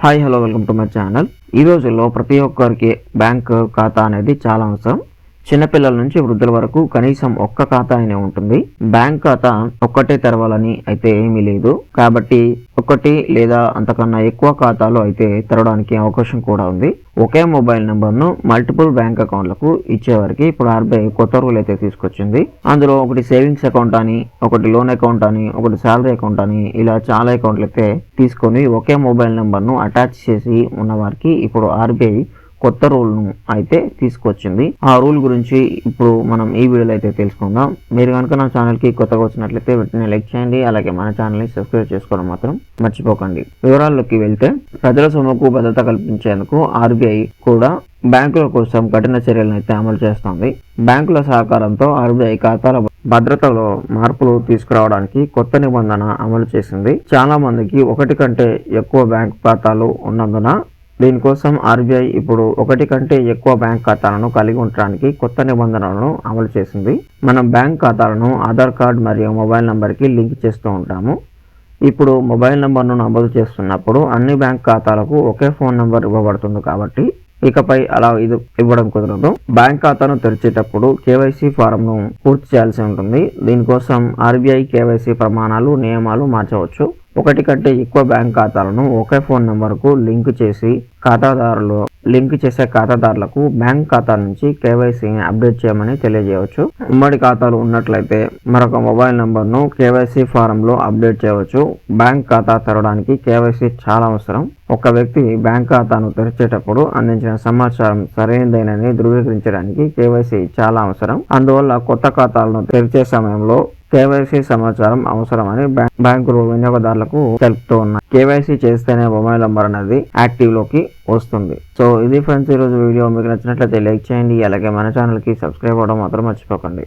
Hi hello welcome to my channel. ఈ రోజుల్లో ప్రతి ఒక్కరికి బ్యాంక్ ఖాతా అనేది చాలా అవసరం. చిన్నపిల్లల నుంచి వృద్ధుల వరకు కనీసం ఒక్క ఖాతా అయినా ఉంటుంది. బ్యాంక్ ఖాతా ఒక్కటే తెరవాలని అయితే ఏమీ లేదు, కాబట్టి ఒకటి లేదా అంతకన్నా ఎక్కువ ఖాతాలు అయితే తెరవడానికి అవకాశం కూడా ఉంది. ఒకే మొబైల్ నెంబర్ను మల్టిపుల్ బ్యాంక్ అకౌంట్లకు ఇచ్చేవారికి ఇప్పుడు ఆర్బీఐ కొత్త రూల్ అయితే తీసుకొచ్చింది. అందులో ఒకటి సేవింగ్స్ అకౌంట్ అని, ఒకటి లోన్ అకౌంట్ అని, ఒకటి శాలరీ అకౌంట్ అని, ఇలా చాలా అకౌంట్లు అయితే తీసుకొని ఒకే మొబైల్ నెంబర్ను అటాచ్ చేసి ఉన్న వారికి ఇప్పుడు ఆర్బీఐ కొత్త రూల్ను అయితే తీసుకొచ్చింది. ఆ రూల్ గురించి ఇప్పుడు మనం ఈ వీడియోలో అయితే తెలుసుకుందాం. మీరు కనుక నా ఛానల్కి కొత్తగా వచ్చినట్లయితే వెంటనే లైక్ చేయండి, అలాగే మన ఛానల్ని సబ్స్క్రైబ్ చేసుకోవడం మాత్రం మర్చిపోకండి. వివరాల్లోకి వెళ్తే, ప్రజల సొమ్ముకు భద్రత కల్పించేందుకు ఆర్బీఐ కూడా బ్యాంకుల కోసం కఠిన చర్యలను అయితే అమలు చేస్తోంది. బ్యాంకుల సహకారంతో ఆర్బీఐ ఖాతాల భద్రతలో మార్పులు తీసుకురావడానికి కొత్త నిబంధన అమలు చేసింది. చాలా మందికి ఒకటి కంటే ఎక్కువ బ్యాంకు ఖాతాలు ఉన్నందున దీనికోసం ఆర్బీఐ ఇప్పుడు ఒకటి కంటే ఎక్కువ బ్యాంక్ ఖాతాలను కలిగి ఉండడానికి కొత్త నిబంధనలను అమలు చేసింది. మనం బ్యాంక్ ఖాతాలను ఆధార్ కార్డ్ మరియు మొబైల్ నంబర్కి లింక్ చేస్తూ ఉంటాము. ఇప్పుడు మొబైల్ నంబర్ను నమోదు చేస్తున్నప్పుడు అన్ని బ్యాంక్ ఖాతాలకు ఒకే ఫోన్ నంబర్ ఇవ్వబడుతుంది, కాబట్టి ఇకపై అలా ఇది ఇవ్వడం కుదరదు. బ్యాంక్ ఖాతాను తెరిచేటప్పుడు కేవైసీ ఫారంను పూర్తి చేయాల్సి ఉంటుంది. దీనికోసం ఆర్బీఐ కేవైసీ ప్రమాణాలు, నియమాలు మార్చవచ్చు. ఒకటి కంటే ఎక్కువ బ్యాంక్ ఖాతాలను ఒకే ఫోన్ నెంబర్కు లింక్ చేసే ఖాతాదారులకు బ్యాంక్ ఖాతా నుంచి కేవైసీని అప్డేట్ చేయమని తెలియజేయవచ్చు. ఉమ్మడి ఖాతాలు ఉన్నట్లయితే మరొక మొబైల్ నంబర్ను కేవైసీ ఫారంలో అప్డేట్ చేయవచ్చు. బ్యాంక్ ఖాతా తెరవడానికి కేవైసీ చాలా అవసరం. ఒక వ్యక్తి బ్యాంక్ ఖాతాను తెరిచేటప్పుడు అందించిన సమాచారం సరైనదేనని ధృవీకరించడానికి కేవైసీ చాలా అవసరం. అందువల్ల కొత్త ఖాతాలను తెరిచే సమయంలో కేవైసీ సమాచారం అవసరమని బ్యాంకులు వినియోగదారులకు తెలుపుతూ ఉన్నాయి. కేవైసీ చేస్తేనే మొబైల్ నంబర్ అనేది యాక్టివ్ లోకి వస్తుంది. సో ఇది ఫ్రెండ్స్, ఈరోజు వీడియో మీకు నచ్చినట్లయితే లైక్ చేయండి, అలాగే మన ఛానల్కి సబ్స్క్రైబ్ అవ్వడం మాత్రం మర్చిపోకండి.